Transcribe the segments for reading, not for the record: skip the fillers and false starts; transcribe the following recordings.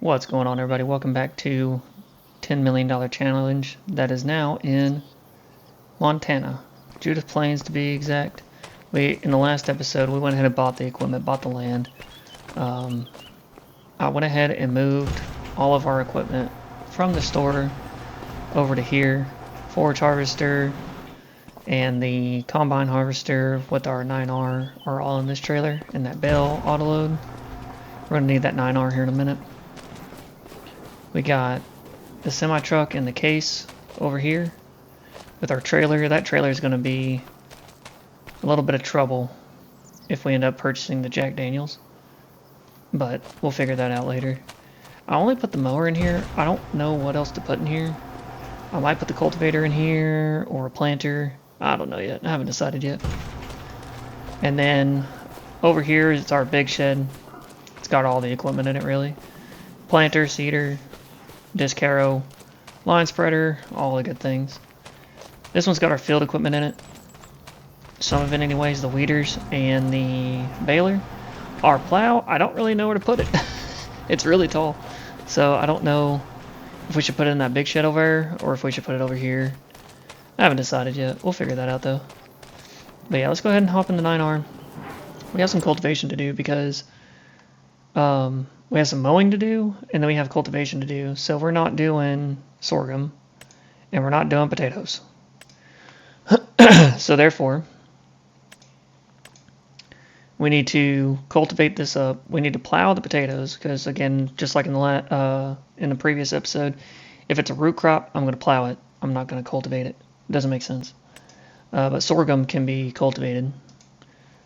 What's going on, everybody? Welcome back to $10 million challenge that is now in Montana. Judith Plains, to be exact. In the last episode, we went ahead and bought the equipment, bought the land. I went ahead and moved all of our equipment from the store over to here. Forage harvester and the combine harvester with our 9R are all in this trailer, and that bale autoload. We're going to need that 9R here in a minute. We got the semi-truck and the case over here with our trailer. That trailer is going to be a little bit of trouble if we end up purchasing the Jack Daniels, but we'll figure that out later. I only put the mower in here. I don't know what else to put in here. I might put the cultivator in here or a planter. I don't know yet. I haven't decided yet. And then over here is our big shed. It's got all the equipment in it, really. Planter, seeder, disc harrow, line spreader, all the good things. This one's got our field equipment in it. Some of it anyways, the weeders and the baler. Our plow, I don't really know where to put it. It's really tall. So I don't know if we should put it in that big shed over there or if we should put it over here. I haven't decided yet. We'll figure that out though. But yeah, let's go ahead and hop in the 9R. We have some cultivation to do because we have some mowing to do, and then we have cultivation to do. So we're not doing sorghum, and we're not doing potatoes. So therefore, we need to cultivate this up. We need to plow the potatoes, because again, just like in the previous episode, if it's a root crop, I'm going to plow it. I'm not going to cultivate it. It doesn't make sense. But sorghum can be cultivated.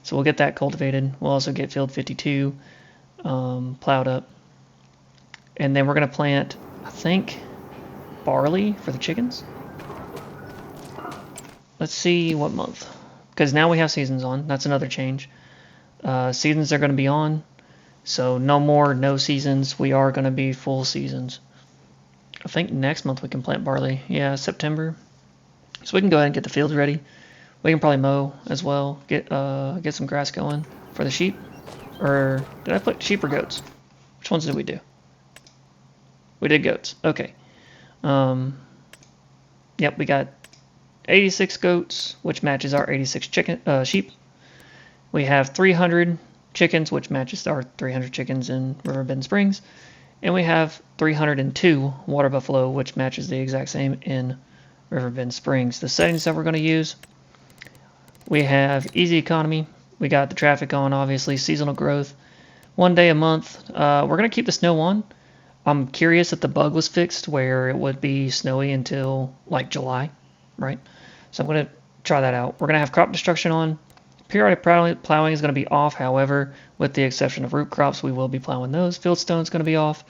So we'll get that cultivated. We'll also get field 52 plowed up. And then we're going to plant, I think, barley for the chickens. Let's see what month. Because now we have seasons on. That's another change. Seasons are going to be on. So no more no seasons. We are going to be full seasons. I think next month we can plant barley. Yeah, September. So we can go ahead and get the fields ready. We can probably mow as well. Get some grass going for the sheep. Or did I put sheep or goats? Which ones did we do? We did goats. Okay. Yep, we got 86 goats, which matches our 86 sheep. We have 300 chickens, which matches our 300 chickens in Riverbend Springs. And we have 302 water buffalo, which matches the exact same in Riverbend Springs. The settings that we're going to use, we have easy economy. We got the traffic on, obviously, seasonal growth. 1 day a month. We're going to keep the snow on. I'm curious if the bug was fixed where it would be snowy until like July, right? So I'm going to try that out. We're going to have crop destruction on. Periodic plowing is going to be off, however, with the exception of root crops, we will be plowing those. Fieldstone is going to be off,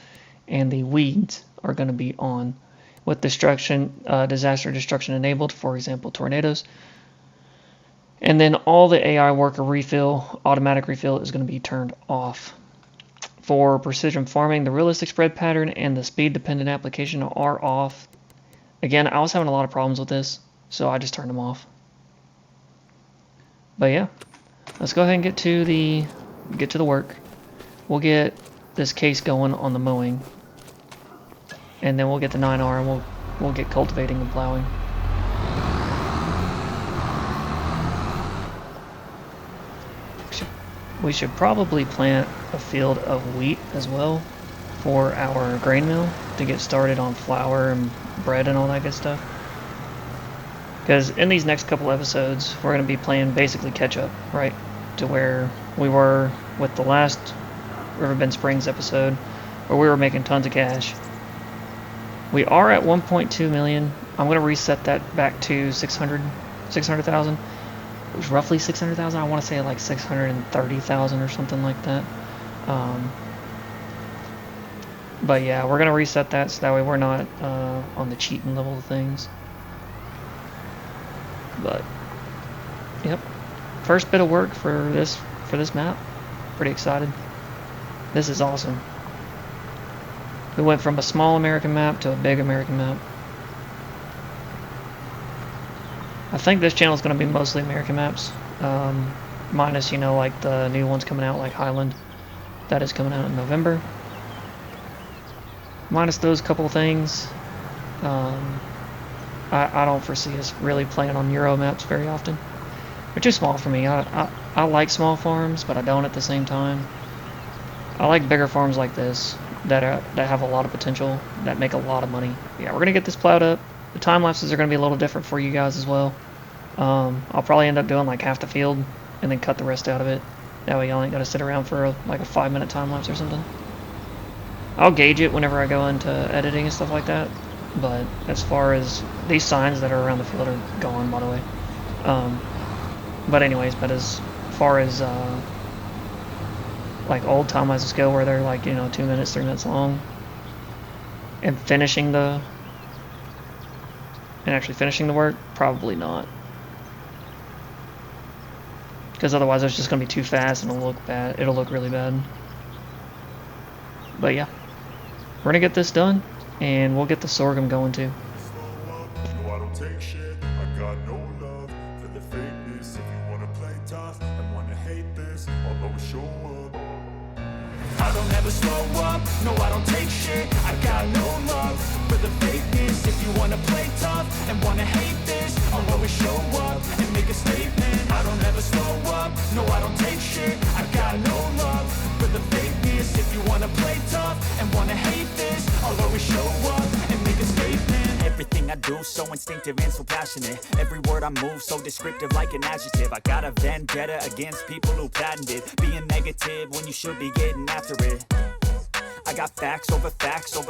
and the weeds are going to be on. With disaster destruction enabled, for example, tornadoes. And then all the AI worker refill, automatic refill, is going to be turned off. For precision farming, the realistic spread pattern and the speed dependent application are off. Again, I was having a lot of problems with this, so I just turned them off. But yeah, let's go ahead and get to the work. We'll get this case going on the mowing, and then we'll get the 9R and we'll get cultivating and plowing. We should probably plant a field of wheat as well for our grain mill to get started on flour and bread and all that good stuff. Because in these next couple episodes, we're going to be playing basically catch up, right? To where we were with the last Riverbend Springs episode, where we were making tons of cash. We are at 1.2 million. I'm going to reset that back to 600,000. It was roughly 600,000. I want to say like 630,000 or something like that. But yeah, we're gonna reset that so that way we're not on the cheating level of things. But yep, first bit of work for this map. Pretty excited. This is awesome. We went from a small American map to a big American map. I think this channel is going to be mostly American maps, minus, like the new ones coming out, like Highland. That is coming out in November. minus those couple things, I don't foresee us really playing on Euro maps very often. They're too small for me. I like small farms, but I don't at the same time. I like bigger farms like this that have a lot of potential, that make a lot of money. Yeah, we're gonna get this plowed up. The time lapses are gonna be a little different for you guys as well. I'll probably end up doing like half the field and then cut the rest out of it. That way y'all ain't gotta sit around for like a 5-minute time lapse or something. I'll gauge it whenever I go into editing and stuff like that. But as far as these signs that are around the field are gone, by the way. But anyways, but as far as like old time lapses go, where they're like 2 minutes, 3 minutes long, and actually finishing the work, probably not. Because otherwise it's just gonna be too fast and it'll look bad. It'll look really bad. But yeah, we're gonna get this done, and we'll get the sorghum going too. No, I don't take shit. I got no love for the fakeness. If you wanna play tough and wanna hate this, I'll always show up. I don't ever slow up. No, I don't take shit. I got no love for the fakeness. If you wanna play tough and wanna hate this, I'll always show up and make a statement. I don't ever slow up. No, I don't take shit. I got no love for the fakeness. If you wanna play tough and wanna hate this, I'll always show up and make a statement. Everything I do so instinctive and so passionate. Every word I move so descriptive like an adjective. I got a vendetta against people who patented being negative when you should be getting after it. I got facts over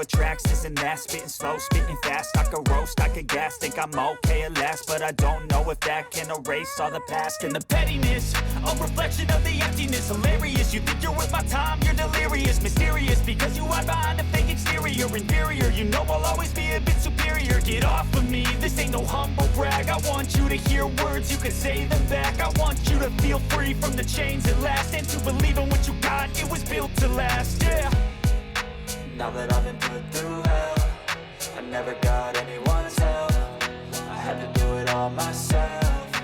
tracks, this and that, spitting slow, spitting fast. I could roast, I could gas, think I'm okay at last, but I don't know if that can erase all the past. And the pettiness, a reflection of the emptiness. Hilarious, you think you're worth my time, you're delirious. Mysterious, because you hide behind a fake exterior. Inferior, you know I'll always be a bit superior. Get off of me, this ain't no humble brag. I want you to hear words, you can say them back. I want you to feel free from the chains at last, and to believe in what you got, it was built to last, yeah. Now that I've been put through hell, I never got anyone's help. I had to do it all myself.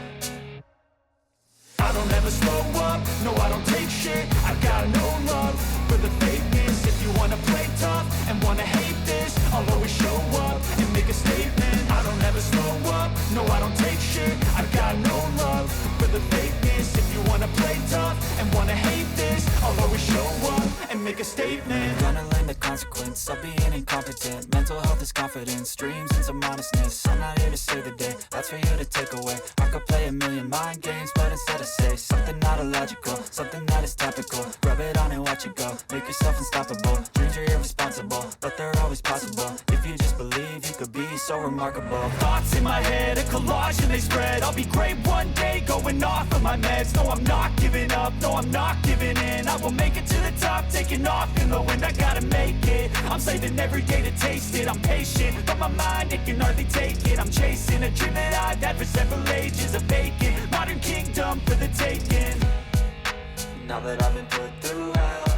I don't ever slow up, no I don't take shit. I got no love for the fakeness. If you wanna play tough and wanna hate this, I'll always show up and make a statement. I don't ever slow up, no I don't take shit. I got no love for the fakeness. If you wanna play tough and wanna hate this, I'll always show up and make a statement. Gonna learn the consequence of being incompetent. Mental health is confidence, dreams and some honestness. I'm not here to save the day, that's for you to take away. I could play a million mind games, but instead I say something not illogical, something that is topical. Rub it on and watch it go, make yourself unstoppable. Dreams are irresponsible, but they're always possible. If you just believe, you could be so remarkable. Thoughts in my head, a collage and they spread. I'll be great one day, going off of my meds. No, I'm not giving up, no, I'm not giving in. I will make it to the top, taking off in the wind. I gotta make it, I'm saving every day to taste it. I'm patient, but my mind, it can hardly take it. I'm chasing a dream that I've had for several ages. A vacant, modern kingdom for the taking. Now that I've been put through hell,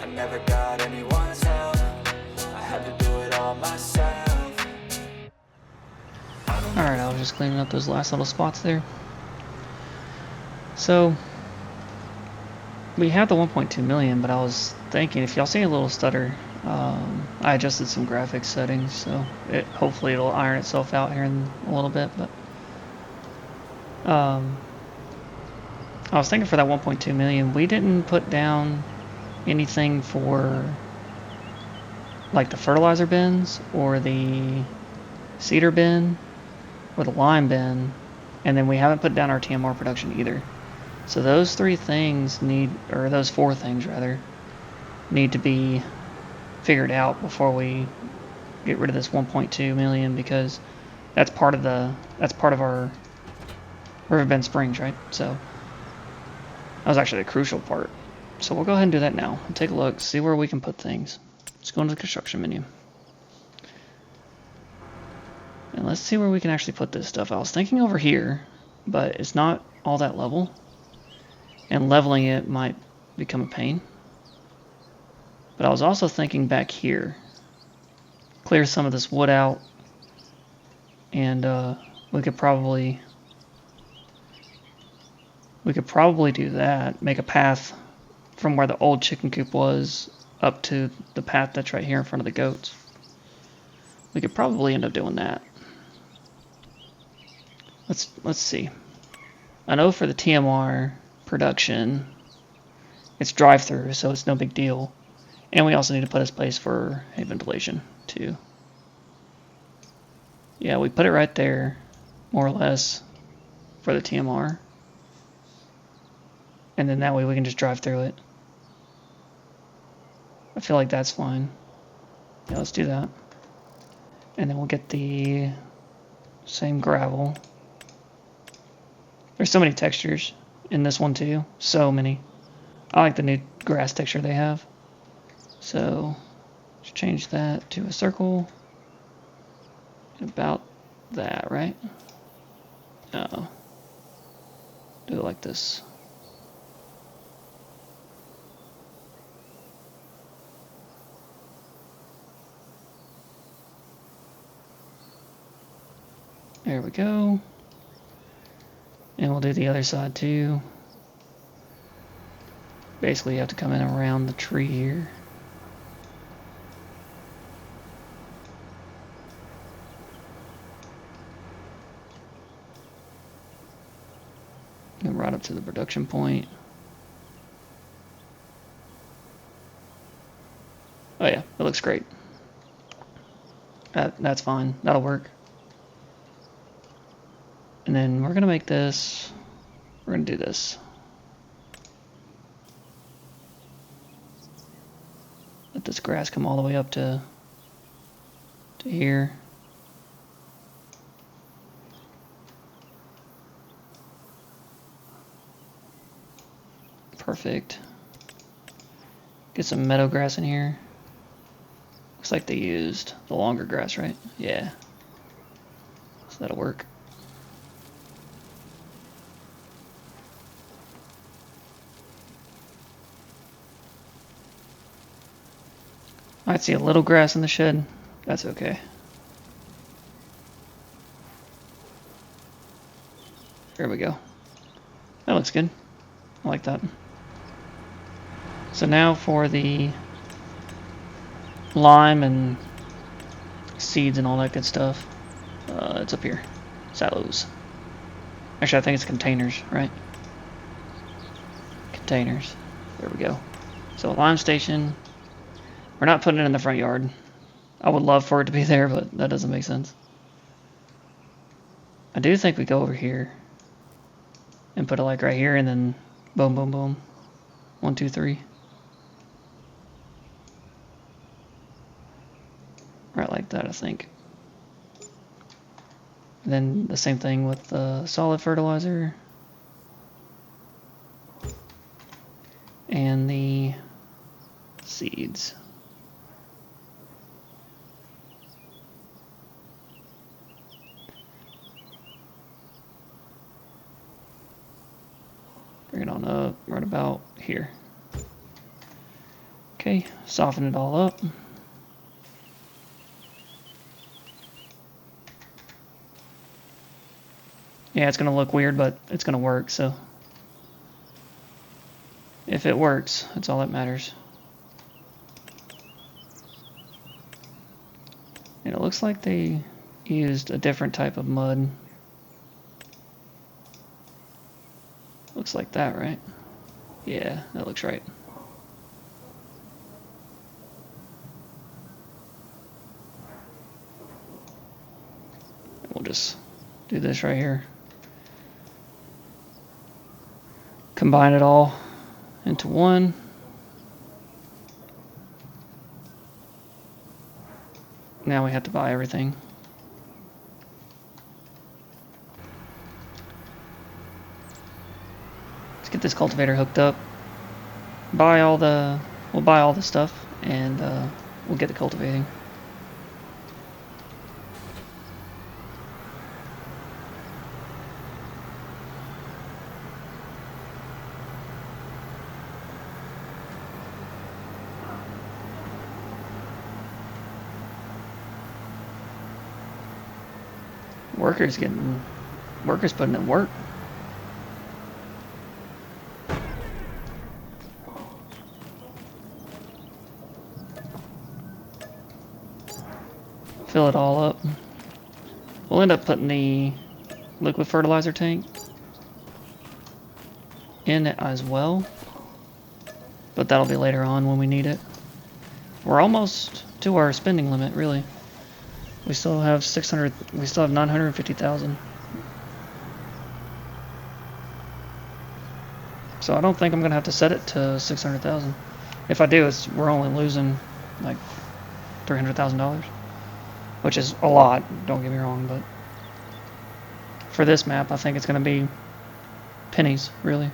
I never got anyone's help. I had to do it all myself. Alright, I was just cleaning up those last little spots there. So, we have the 1.2 million, but I was thinking, if y'all see a little stutter, I adjusted some graphics settings, so hopefully it'll iron itself out here in a little bit, but I was thinking for that 1.2 million, we didn't put down anything for like the fertilizer bins or the cedar bin or the lime bin, and then we haven't put down our TMR production either. So those three things those four things rather, need to be figured out before we get rid of this 1.2 million, because that's part of our Riverbend Springs, right? So that was actually the crucial part. So we'll go ahead and do that now. We'll take a look, see where we can put things. Let's go into the construction menu. And let's see where we can actually put this stuff. I was thinking over here, but it's not all that level. And leveling it might become a pain. But I was also thinking back here. Clear some of this wood out. And we could probably do that. Make a path from where the old chicken coop was up to the path that's right here in front of the goats. We could probably end up doing that. Let's see. I know for the TMR production, it's drive-through, so it's no big deal. And we also need to put a space for hay ventilation too. Yeah, we put it right there, more or less, for the TMR. And then that way we can just drive through it. I feel like that's fine. Yeah, let's do that. And then we'll get the same gravel. There's so many textures in this one too. So many. I like the new grass texture they have. So let's change that to a circle. About that, right? No. Do it like this. There we go. And we'll do the other side too. Basically, you have to come in around the tree here. And right up to the production point. Oh yeah, it looks great. That's fine. That'll work. And then we're gonna make this. We're gonna do this. Let this grass come all the way up to here. Perfect. Get some meadow grass in here. Looks like they used the longer grass, right? Yeah. So that'll work. Might see a little grass in the shed. That's okay. There we go. That looks good. I like that. So now for the lime and seeds and all that good stuff. It's up here. Silos. Actually, I think it's containers, right? Containers. There we go. So a lime station. We're not putting it in the front yard. I would love for it to be there, but that doesn't make sense. I do think we go over here and put it like right here and then boom, boom, boom. 1, 2, 3. Right like that, I think. Then the same thing with the solid fertilizer. And the seeds. Bring it on up right about here. Okay, soften it all up. Yeah, it's gonna look weird, but it's gonna work, so. If it works, that's all that matters. And it looks like they used a different type of mud. Looks like that, right? Yeah, that looks right. We'll just do this right here. Combine it all into one. Now we have to buy everything. Let's get this cultivator hooked up. We'll buy all the stuff, and we'll get the cultivating. Workers putting in work. fill it all up. We'll end up putting the liquid fertilizer tank in it as well, but that'll be later on when we need it. We're almost to our spending limit, really. We still have 600. We still have 950,000. So I don't think I'm gonna have to set it to 600,000. If I do, we're only losing like $300,000, which is a lot. Don't get me wrong, but for this map, I think it's gonna be pennies, really.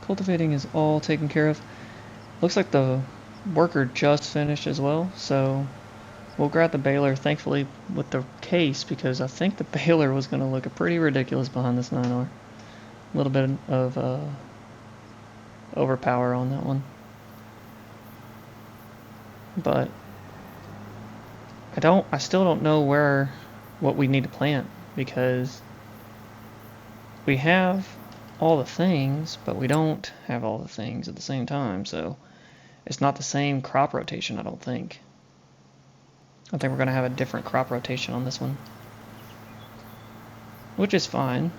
Cultivating is all taken care of. Looks like the worker just finished as well, so we'll grab the baler, thankfully, with the case, because I think the baler was going to look pretty ridiculous behind this 9R. A little bit of overpower on that one. But I still don't know what we need to plant, because we have all the things, but we don't have all the things at the same time, so it's not the same crop rotation, I don't think. I think we're going to have a different crop rotation on this one, which is fine.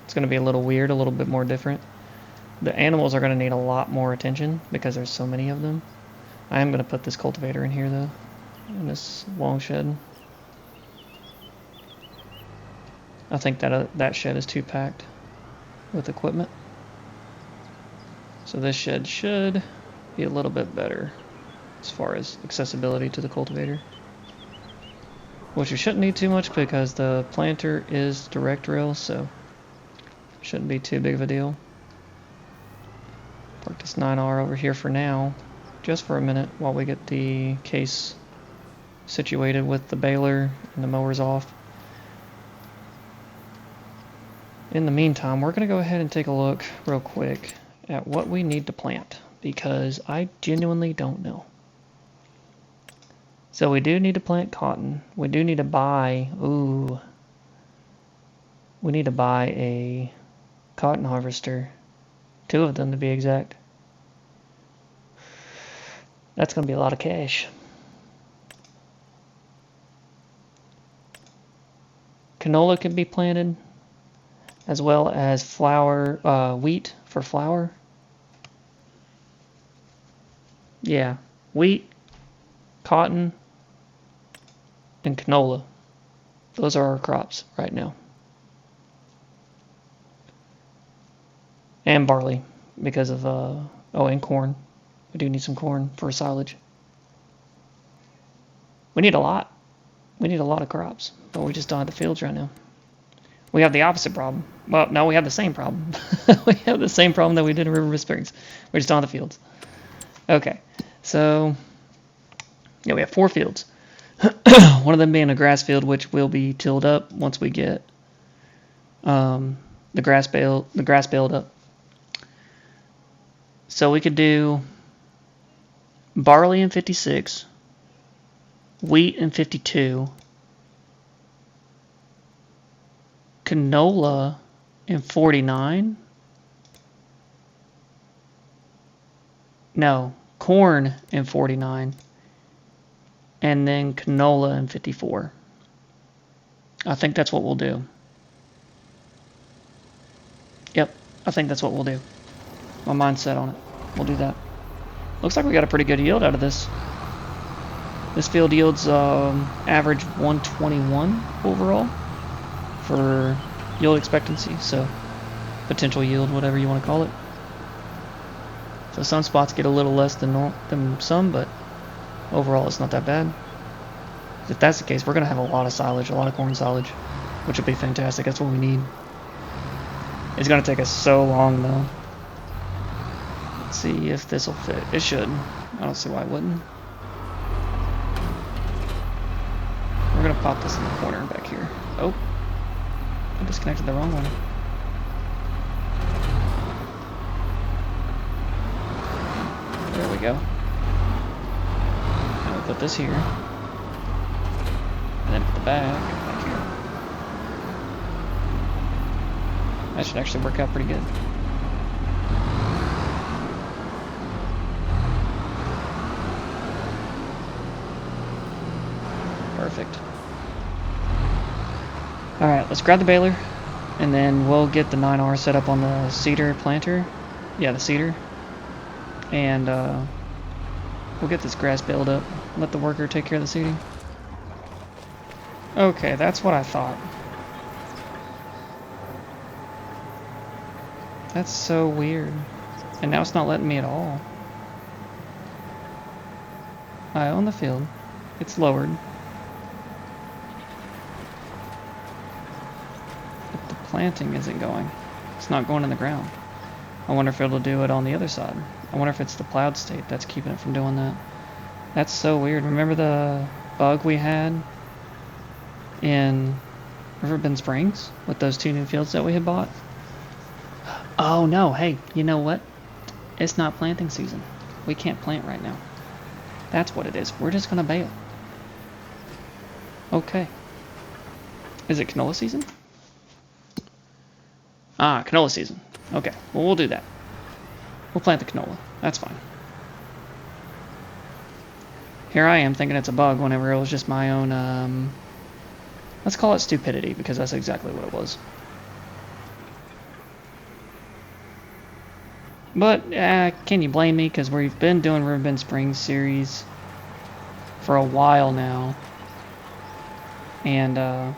It's going to be a little weird, a little bit more different. The animals are going to need a lot more attention because there's so many of them. I am going to put this cultivator in here, though, in this long shed. I think that shed is too packed with equipment. So this shed should be a little bit better as far as accessibility to the cultivator. Which you shouldn't need too much because the planter is direct rail, so shouldn't be too big of a deal. Park this 9R over here for now, just for a minute while we get the case situated with the baler and the mowers off. In the meantime, we're going to go ahead and take a look real quick at what we need to plant, because I genuinely don't know. So we do need to plant cotton. We do need to buy, we need to buy a cotton harvester. 2 of them to be exact. That's going to be a lot of cash. Canola can be planted. as well as flour, wheat for flour. Yeah, wheat, cotton, and canola. Those are our crops right now. And barley, because of, oh, and corn. We do need some corn for silage. We need a lot. We need a lot of crops, but we just don't have the fields right now. We have the opposite problem. Well, no, we have the same problem. We have the same problem that we did in River Springs. We just don't have the fields. Okay, so yeah, we have 4 fields. One of them being a grass field, which will be tilled up once we get the grass baled up. So we could do barley in 56, wheat in 52, canola in 49. No, corn in 49. And then canola in 54. I think that's what we'll do. Yep, I think that's what we'll do. My mind's set on it. We'll do that. Looks like we got a pretty good yield out of this. This field yields average 121 overall for yield expectancy, so potential yield, whatever you want to call it. So some spots get a little less than some, but overall it's not that bad. If that's the case, we're going to have a lot of silage, a lot of corn silage, which would be fantastic. That's what we need. It's going to take us so long, though. Let's see if this will fit. It should. I don't see why it wouldn't. We're going to pop this in the corner back here. Oh, I disconnected the wrong one. There we go. Now we put this here. And then put the back here. That should actually work out pretty good. Perfect. Alright, let's grab the baler, and then we'll get the 9R set up on the cedar planter. Yeah, the cedar. And we'll get this grass baled up. Let the worker take care of the seeding. Okay, that's what I thought. That's so weird. And now it's not letting me at all. I own the field. It's lowered. But the planting isn't going. It's not going in the ground. I wonder if it'll do it on the other side. I wonder if it's the plowed state that's keeping it from doing that. That's so weird. Remember the bug we had in Riverbend Springs with those 2 new fields that we had bought? Oh no, hey, you know what? It's not planting season. We can't plant right now. That's what it is. We're just gonna bale. Okay. Is it canola season? Ah, canola season. Okay, well we'll do that. We'll plant the canola. That's fine. Here I am thinking it's a bug whenever it was just my own, let's call it stupidity, because that's exactly what it was. But, can you blame me? Because we've been doing Riverbend Springs series for a while now. And,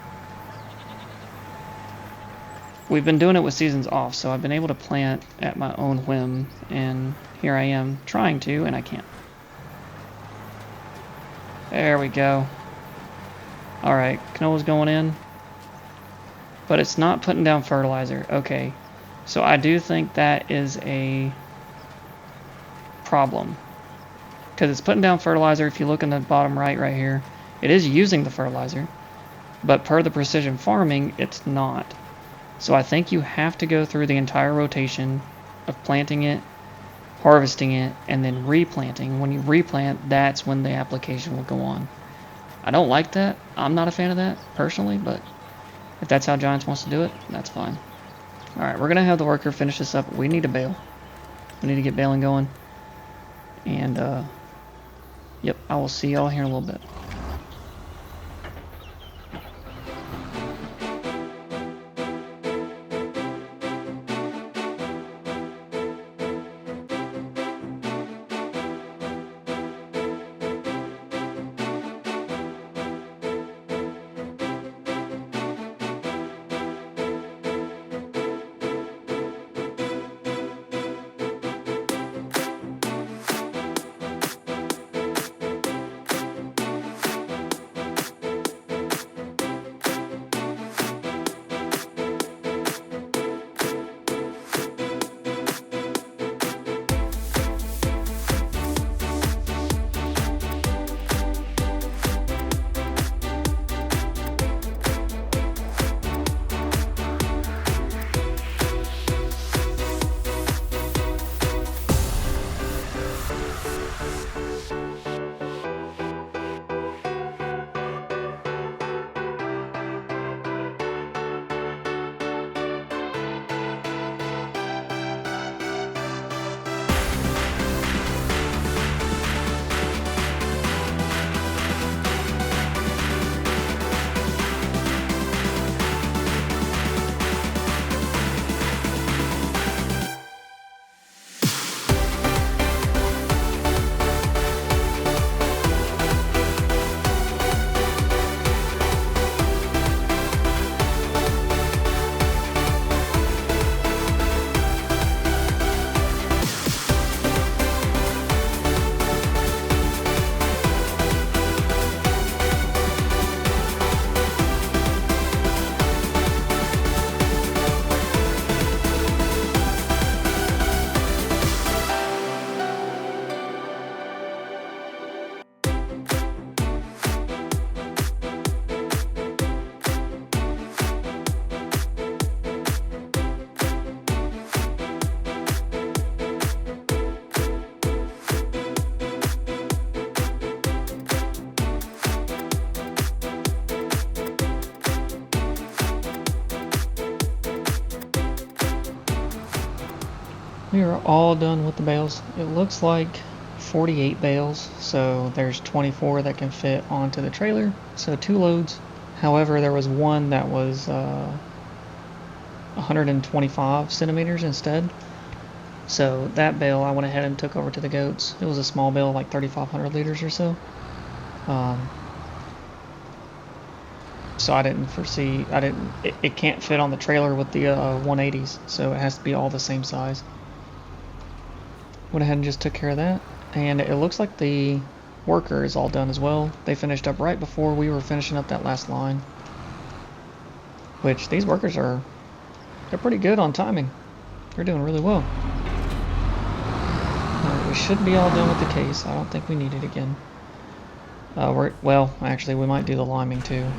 we've been doing it with seasons off, so I've been able to plant at my own whim. And here I am trying to, and I can't. There we go. Alright, canola's going in. But it's not putting down fertilizer. Okay. So I do think that is a problem. Because it's putting down fertilizer. If you look in the bottom right here, it is using the fertilizer. But per the precision farming, it's not. So I think you have to go through the entire rotation of planting it, harvesting it, and then replanting. When you replant, that's when the application will go on. I don't like that. I'm not a fan of that, personally, but if that's how Giants wants to do it, that's fine. Alright, we're going to have the worker finish this up. We need to bale. We need to get baling going. And, yep, I will see y'all here in a little bit. We are all done with the bales. It looks like 48 bales, so there's 24 that can fit onto the trailer, so 2 loads. However, there was one that was 125 centimeters instead. So that bale I went ahead and took over to the goats. It was a small bale, like 3,500 liters or so. So I didn't foresee, it can't fit on the trailer with the 180s, so it has to be all the same size. Went ahead and just took care of that, and it looks like the worker is all done as well. They finished up right before we were finishing up that last line, which these workers they're pretty good on timing. They're doing really well. We should be all done with the case. I don't think we need it again. Well, actually, we might do the liming too,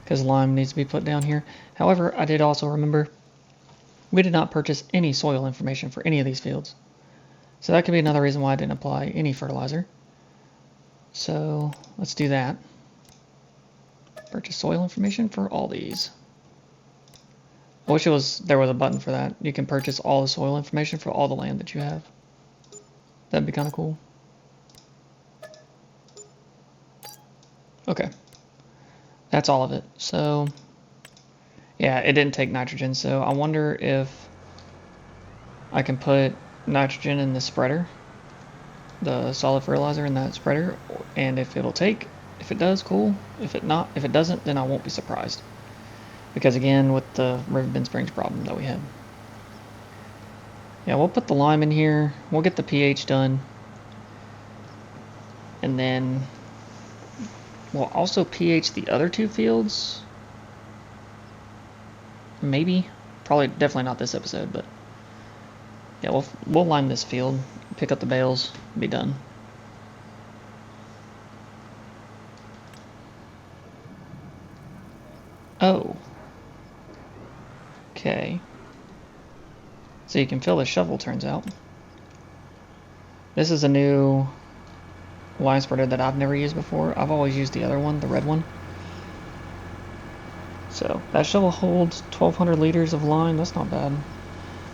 because lime needs to be put down here. However, I did also remember we did not purchase any soil information for any of these fields. So that could be another reason why I didn't apply any fertilizer. So let's do that. Purchase soil information for all these. I wish there was a button for that. You can purchase all the soil information for all the land that you have. That'd be kind of cool. Okay. That's all of it. So yeah, it didn't take nitrogen, so I wonder if I can put nitrogen in the spreader, the solid fertilizer in that spreader, and if it'll take. If it does, cool. If it doesn't, then I won't be surprised. Because again, with the Riverbend Springs problem that we had. Yeah, we'll put the lime in here. We'll get the pH done. And then we'll also pH the other 2 fields. Maybe. Probably, definitely not this episode, but yeah, we'll lime this field, pick up the bales, be done. Oh. Okay. So you can fill the shovel, turns out. This is a new line spreader that I've never used before. I've always used the other one, the red one. So that shovel holds 1,200 liters of line. That's not bad.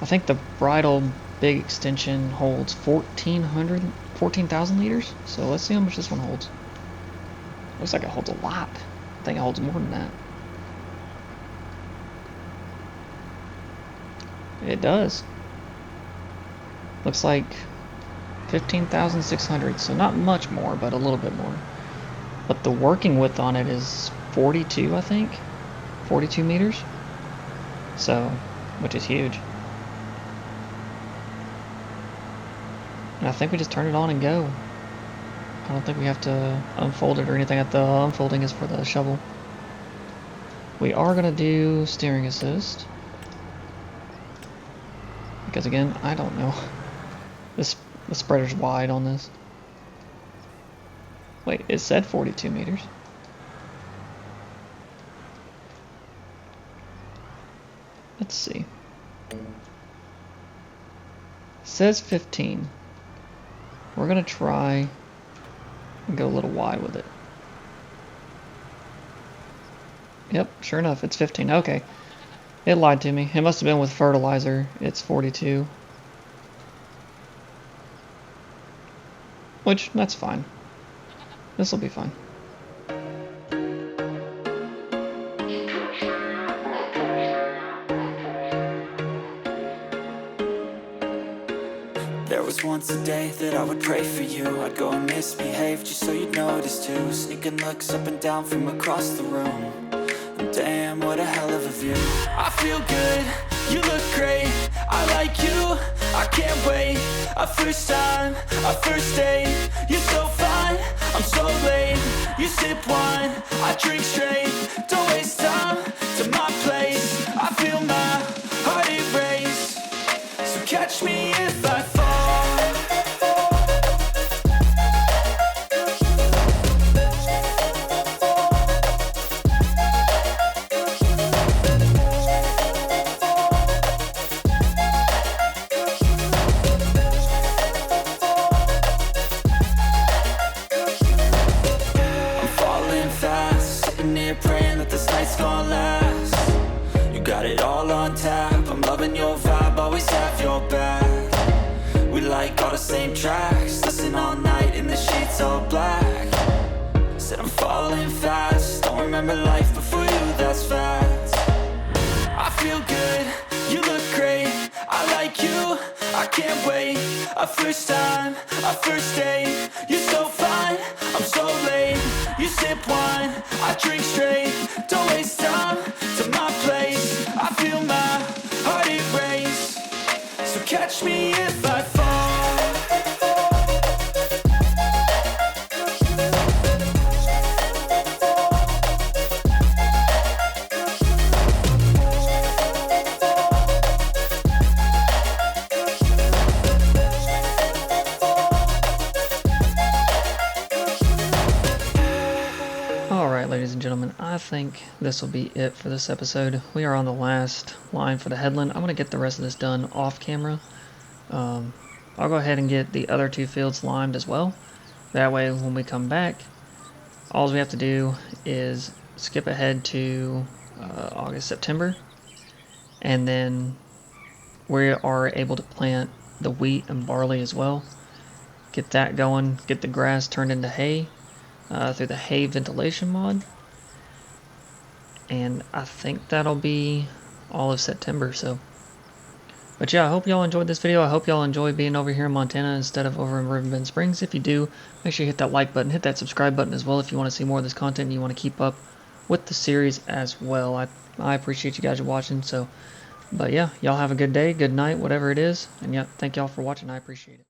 I think the bridal big extension holds 14,000 liters. So let's see how much this one holds. Looks like it holds a lot. I think it holds more than that. It does. Looks like 15,600. So not much more, but a little bit more. But the working width on it is 42, I think. 42 meters. So, which is huge. And I think we just turn it on and go. I don't think we have to unfold it or anything. The unfolding is for the shovel. We are going to do steering assist. Because again, I don't know. The spreader's wide on this. Wait, it said 42 meters. Let's see. It says 15. We're going to try and go a little wide with it. Yep, sure enough, it's 15. Okay. It lied to me. It must have been with fertilizer. It's 42. Which, that's fine. This will be fine. There was once a day that I would pray for you. I'd go and misbehave just so you'd notice too. Sneaking looks up and down from across the room. Damn, what a hell of a view. I feel good, you look great. I like you, I can't wait. A first time, a first date. You're so fine, I'm so late. You sip wine, I drink straight. Don't waste time to my place. I feel my heart erase. So catch me if I fall. Praying that this night's gonna last. You got it all on tap. I'm loving your vibe, always have your back. same tracks. Listen all night in the sheets all black. Said I'm falling fast. Don't remember life before you, that's facts. I feel good, you look great. I like you, I can't wait. A first time, a first date. You're so fine, I'm so late. You sip wine, I drink straight. Don't waste time to my place. I feel my heart erase. So catch me if I fall. Alright, ladies and gentlemen, I think this will be it for this episode. We are on the last line for the headland. I'm going to get the rest of this done off camera. I'll go ahead and get the other two fields limed as well. That way, when we come back, all we have to do is skip ahead to August, September, and then we are able to plant the wheat and barley as well. Get that going, get the grass turned into hay. Through the hay ventilation mod, and I think that'll be all of September. So, but yeah, I hope y'all enjoyed this video. I hope y'all enjoy being over here in Montana instead of over in Riverbend Springs. If you do, make sure you hit that like button, hit that subscribe button as well if you want to see more of this content and you want to keep up with the series as well. I appreciate you guys watching. So, but yeah, y'all have a good day, good night, whatever it is, and yeah, thank y'all for watching. I appreciate it.